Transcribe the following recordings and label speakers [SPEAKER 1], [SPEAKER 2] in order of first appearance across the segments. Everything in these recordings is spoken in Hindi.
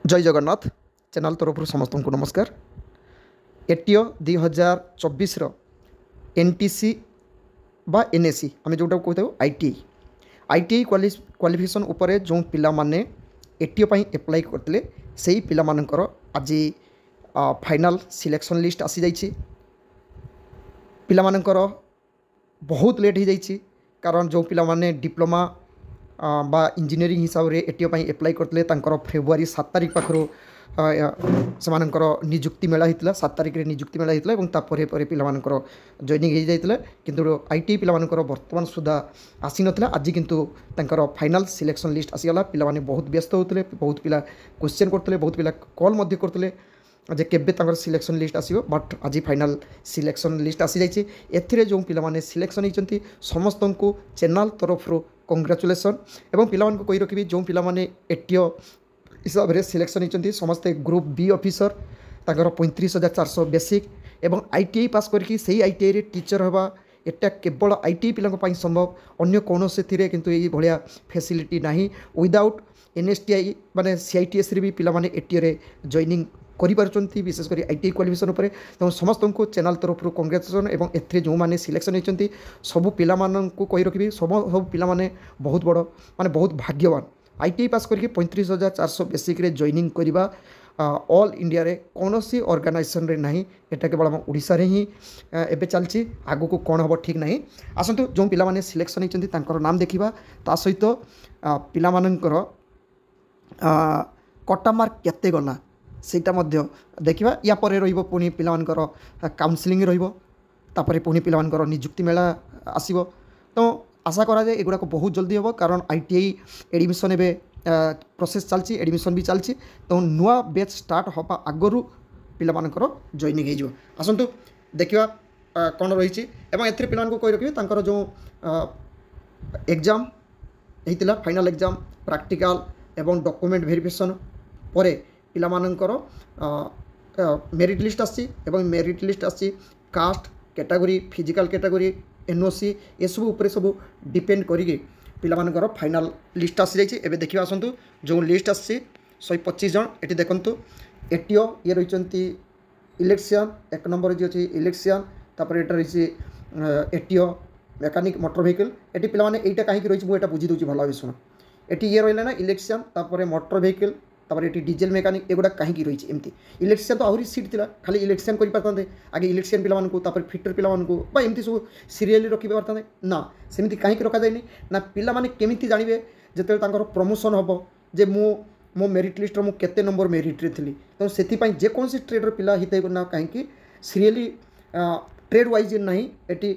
[SPEAKER 1] जय जगन्नाथ चैनल तरफ समस्त को नमस्कार। एटीओ 2024 एनटीसी बा एनएसी आम जोटा कहते आईटीआई क्वालिफिकेशन उपर जो पिला माने एटीओ एप्लाई करते से पिला मानकर आज फाइनल सिलेक्शन लिस्ट आसी जाइए। पिला मानकर बहुत लेट हो जाइए कारण जो पिला माने डिप्लोमा बा इंजीनियरिंग हिसाब से एटीओ एप्लाई करते फेब्रुआरी 7 तारिख पाखर से निजुक्ति मेला होता 7 तारिख में निजुक्ति मेला होता और पिलामानकर जॉइनिंग हो जाता किंतु आईटीआई पिलामानकर वर्तमान सुधा आसी नाला। आज किंतु फाइनल सिलेक्शन लिस्ट आसीगला। पिलामाने बहुत व्यस्त होते, बहुत पिला क्वेश्चन करते, बहुत पिला कॉल करते जे केबे सिलेक्शन लिस्ट आसो बट आज फाइनल सिलेक्शन लिस्ट आसी जाइए। एथिरे जो पिलामाने सिलेक्शन होती समस्त को चैनल तरफ कंग्राचुलेसन एवं पिला कही रखी जो पिलामाने एटीओ हिसाब से सिलेक्शन होती समस्ते ग्रुप बी ऑफिसर 35,400 बेसिक एवं आईटीआई पास करके सही आईटीआई रे टीचर हवा एटा केवल आईटीआई पिला संभव अन्य कौन से किंतु ये भाया फैसिलिटी नहीं। विदाउट एनएसटीआई माने सीआईटीएस रे भी पिला माने एटीओ रे जॉइनिंग करिपारुचंती विशेषकर आईटीआई क्वालिफिकेशन उपर तो समस्त को चैनल तरफ कंग्रेचुलेसन एवं एथे जो मैंने सिलेक्शन होती सबू पिला को कही रखी सब पिला माने बहुत बड़ माने बहुत भाग्यवान आईटीआई पास करके 35,400 बेसिक रे जॉइनिंग करवा ऑल इंडिया रे कौन सी ऑर्गेनाइजेशन रे नहीं। एटा केवल हम ओडिशा रे ही एबे चलची आगु को कौन हम ठीक नहीं। आसतु जो पिला माने सिलेक्शन होती तांकर नाम देखिबा ता सहित पिला मानकर कटा मार्क केते गला सेटा मध्य देखिबा। या परे रहिबो पुनी पिला मानकर काउंसलिंग रहिबो तापरे पुनी पिला मानकर निजुक्ति मेला आसीबो। तो आशा करा जाए एगुड़ा बहुत जल्दी हम कारण आईटीआई एडमिशन एवं प्रोसेस चलती एडमिशन भी चलती तो नुआ बैच स्टार्ट हवा आगु पिला मानकर जॉइनिंग हो। आसतु देखा कौन रही एवं पिला कही रखिए जो एग्जाम होता फाइनल एग्जाम प्रैक्टिकल एवं डॉक्यूमेंट वेरिफिकेशन पर पिला मानकर मेरिट लिस्ट आसी मेरिट लिस्ट आसी caste category physical category NOC ये सब उपरे सब डिपेंड करिके पिला मानकर फाइनल लिस्ट आसी जाइए। एबे देखिए आसतु जो लिस्ट आसी 125 जन एटी देखंतु एटीओ ये रही इलेक्शन एक नंबर जी अच्छी इलेक्शन तापर एटा रही ATO mechanic motor vehicle eighty पिला माने एटा काहे रही मुझे बुझी दूची भल शुण एटी ये रहा ना इलेक्शन तापर मोटर व्हीकल तापर ये डीजेल मेकानिक एगुड़ा कहीं रही एमती इलेक्शन तो आहरी सीट थी खाली इलेक्शन कर पारते आगे इलेक्शन पिला फिटर पिला एमती सब सीरियल रखी पारते ना सेमती कहीं रखा जाए ना पिला माने केमिति जानवे जिते प्रमोशन हम जे मो मेरिट लिस्ट मु केते नंबर मेरिट रे थी तो से जेकोसी ट्रेडर पिला हित ना कहीं सीरियली ट्रेड वाइज ना ये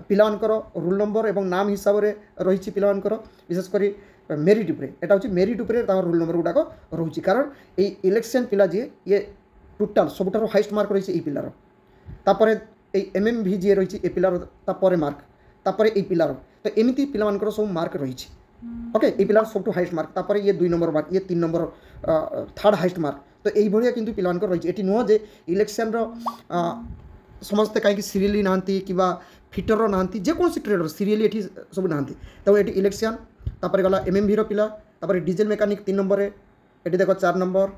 [SPEAKER 1] पिला रोल नंबर एवं नाम हिसाब से रही पिला विशेषकर मेरिट उपरे एटा होची मेरिट उपरे रोल नंबर गुड़ाक रोचे कारण ये इलेक्शन पिला जी ये टोटाल सबुठार हाइस्ट मार्क रही है पिलार तापर एमएमवी जी रही है पिलार तापर मार्क तापर ये पिलार तो एमती पिला सब मार्क रही ओके ये पिलार सब हाइस्ट मार्क तापर ये 2 नंबर मार्क ये 3 नंबर थर्ड हाइस्ट मार्क तो यही भाया किंतु पिला रही ये नुह जे इलेक्शन समस्ते कहीं सीरियली नहांती कि फिटर नहांती जेकोसी ट्रेडर सीरियली ये सब नहांती तो ये इलेक्शन तापर गला एमएमवी पिला तापर डीजेल मेकानिक 3 नंबर ये देख 4 नंबर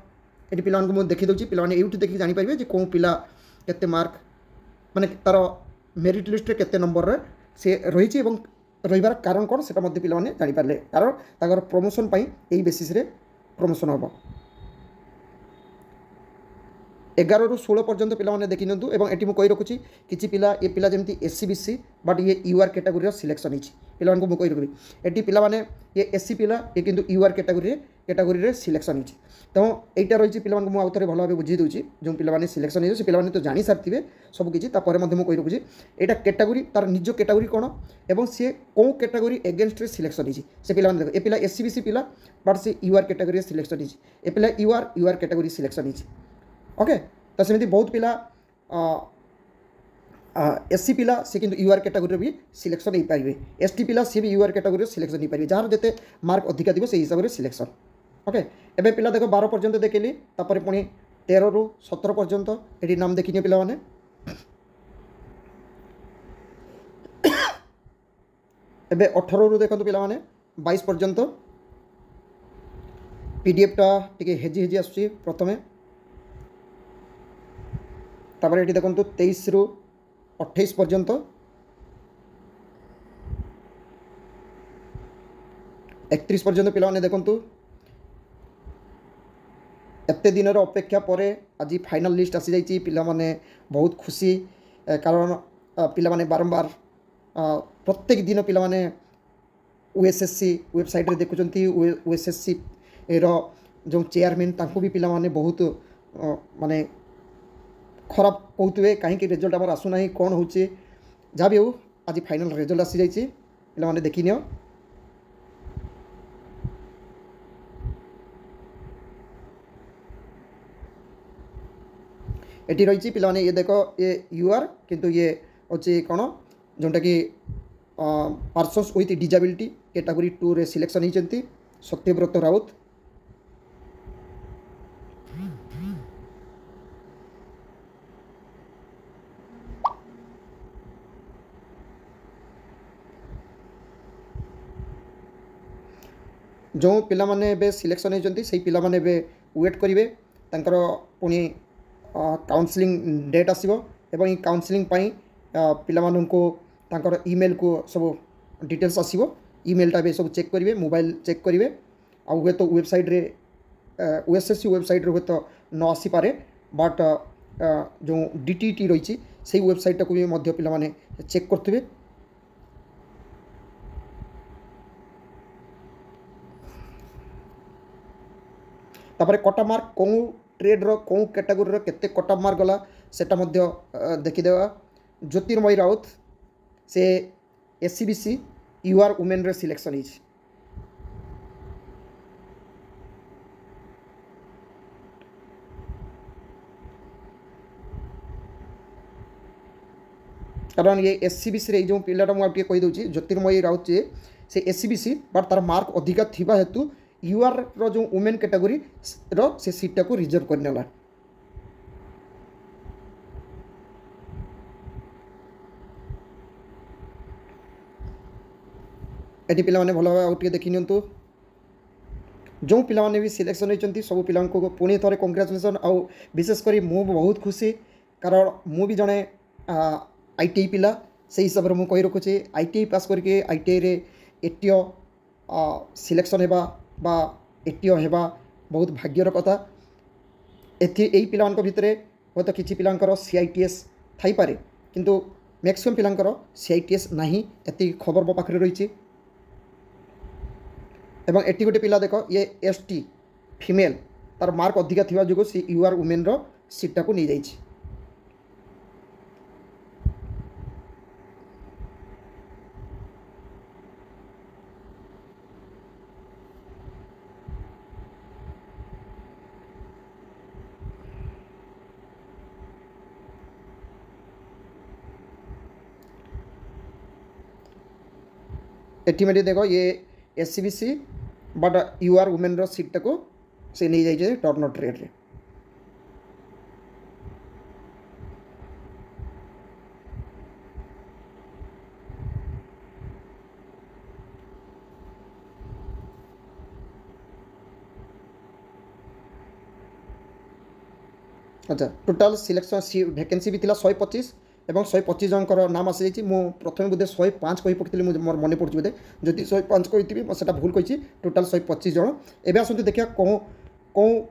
[SPEAKER 1] ये पिला मुझे देखी दूसरी पिला यूट्यूब देखिए जानीपारे जे कौन पिला केते मार्क माने तार मेरिट लिस्ट रे केते नंबर रे से रही रहीबार कारण कौन से पिला जानीपारे कारण प्रमोशन यही बेसिस रे प्रमोशन हम 11 ରୁ 16 पर्यंत पिला देखी नियंतु एवं एटी मुझे कही रखुची किसी पिला ये पिला जमी एससी बीसी बट ये यूआर कैटेगोरी सिलेक्शन होती पिला मुझे कही रखी एटी पिला माने ये एससी पिला ये किंतु यूआर कैटेगोरी सिलेक्शन होती तो यहाँ रही पिला मुझे आउ थे भल भाव बुझी दूसरी जो पिला सिलेक्शन हो पिला तो जानी सारी सबकि कही रखुची यहाँ कैटेगोरी तार निज कैटेगोरी कौन एवं सी कौ कैटेगोरी एगेन्स्ट सिलेक्शन होती से पिला देख ए पिला एससी बीसी पिला बट से यूआर कैटेगोरी सिलेक्शन होती ए पिला यूआर कैटेगोरी सिलेक्शन होती ओके तो सेमती बहुत पिला एससी पिला से किंतु यूआर कैटेगोरी भी सिलेक्शन हो पारे एसटी पिला सी भी यूआर कैटेगोरी सिलेक्शन हो पारे जार जिते मार्क अधिका थी से हिसाब से सिलेक्शन ओके एबे पिला देख 12 पर्यंत देखिली तापर पुणी 13 ରୁ 17 पर्यंत ये नाम देखिए पिला माने एबे 18 ରୁ देखो पिला माने 22 पर्यंत पीडीएफटा टिके हेजी हेजी आसुची प्रथमे तापर ये देखो 23 रु 28 पर्यंत 31 पर्यंत पिला देखु एत दिन अपेक्षा पर आज फाइनल लिस्ट आसी जाइए पिला माने बहुत खुशी कारण पिला माने बारंबार प्रत्येक दिन पिला माने ओएसएससी वेबसाइट रे देखुचंती ओएसएससी रो जो चेयरमैन तांको भी पिला माने बहुत माने खराब कहते कहीं रिजल्ट आमर आसुना कौन हो जहाँ भी हो आज फाइनल रिजल्ट आसी जाइए पिला माने देखि नियो एटी रही पिला माने ये देखो ये यूआर किंतु ये अच्छे कौन जोटा कि पर्सन्स विथ डिजेबिलिटी कैटेगरी 2 रे सिलेक्शन होती सत्यव्रत राउत जो पिला माने बे सिलेक्शन होती से पिला माने बे वेट करेंगे तांकर पुणी काउंसलिंग डेट आसो एवं काउंसलिंग पिला माननको तांकर ईमेल को सब डिटेल्स आसो ईमेलटा भी सब चेक करेंगे मोबाइल चेक करेंगे आ हे तो वेबसाइट रे ओएसएससी वेबसाइट रे तो न आसी पारे बट जो डीटीटी रही से वेबसाइट को भी मध्य पिला माने चेक करथिबे तापर कटा मार्क कौ ट्रेड रो कौ कैटेगोरी केते कटा मार्क गला सेटा मध्य देखिदेवा ज्योतिर्मयी राउत से एससीबीसी यूआर वुमेन रे सिलेक्शन हिज कारण ये एससीबीसी रे जो पिलाटा मुझे कही दूसरी ज्योतिर्मयी राउत से एससीबीसी बट तार मार्क अधिका थिबा हेतु यूआर रो जो वुमेन कैटेगरी रो से सीटा को रिजर्व करनेला एटी पिला माने भल भाव देखि नियंतु जो पिला माने भी सिलेक्शन होती सब पिला को पुणी थे कंग्रेचुलेसन आउ विशेषकर मु बहुत खुशी कारण मु भी जड़े आईटीआई पिला से हिसाब से मुझे रखुचे आईटीआई पास करके आईटीआई रे एटीओ सिलेक्शन हेबा बा एटीओ हेबा बहुत भाग्यर कथा यही पिला भितर हे तो किसी पिलांकर सीआईटीएस थाई पारे किंतु मैक्सिमम पिलांकर सीआईटीएस नहीं एति खबर मो पाखरे रही एवं एटी गोटे पिला देख ये एसटी फीमेल तार मार्क अधिका थिबा जोगो सी यूआर वुमेन रो सीटा को नहीं जाइछि एटी में देखो ये एससीबीसी बट यूआर वुमेन रो सीटा को से नहीं जाइए टर्नर ट्रेड रे अच्छा टोटाल सिलेक्शन वैकेंसी भी थिला 125 एवं 125 जनकर नाम आसी जाइए मु प्रथम बोधे 105 कही पकड़ी मोर मन पड़े बोधे जदि 105 कही से भूल कही टोटाल 125 जन एवं आसते देखिए कौ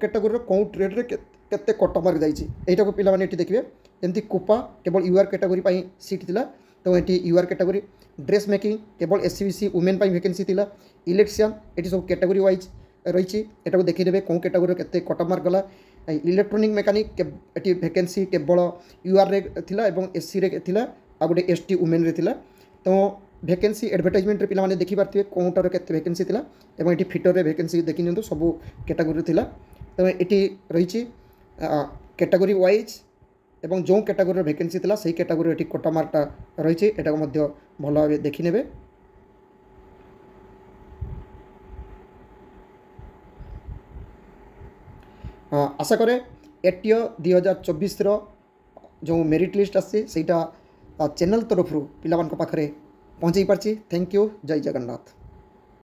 [SPEAKER 1] कैटेगोरी कौ ट्रेड रे केते कट मार्क जाइए को पिला माने देखिए जमती कुपा केवल यूआर कैटेगोरी सीट थिला तो ये यूआर कैटेगोरी ड्रेस मेकिंग केवल एससीबीसी वुमेन वैकेंसी थिला इलेक्ट्रिशियन ये सब कैटेगोरी वाइज रही एटा देखीदेवे कौ कैटेगोरी केते कट मार्क गला इलेक्ट्रोनिक मेकानिक ये वैकेंसी केवल यूआर रे थिला एवं एससी रे थिला आ गोटे एसटी वुमेन रे थिला तो वैकेंसी एडवर्टाइजमेंट रे पिला माने देखि पारथिबे कोटार केते वैकेंसी थिला एवं एटी फिटर रे वैकेंसी देखि नियंतु सब कैटेगोरी थिला तो एटी रही कैटेगोरी वाइज एवं जो कैटेगोरी वैकेंसी थिला सही कैटेगोरी एटी कट मार्कटा रही एटा मध्य भल भाव देखि नेबे आशा करे एटीओ 2024 जो मेरिट लिस्ट आसी चैनल तरफ पिला पाखे पहुँचाई पार्ची थैंक यू जय जगन्नाथ।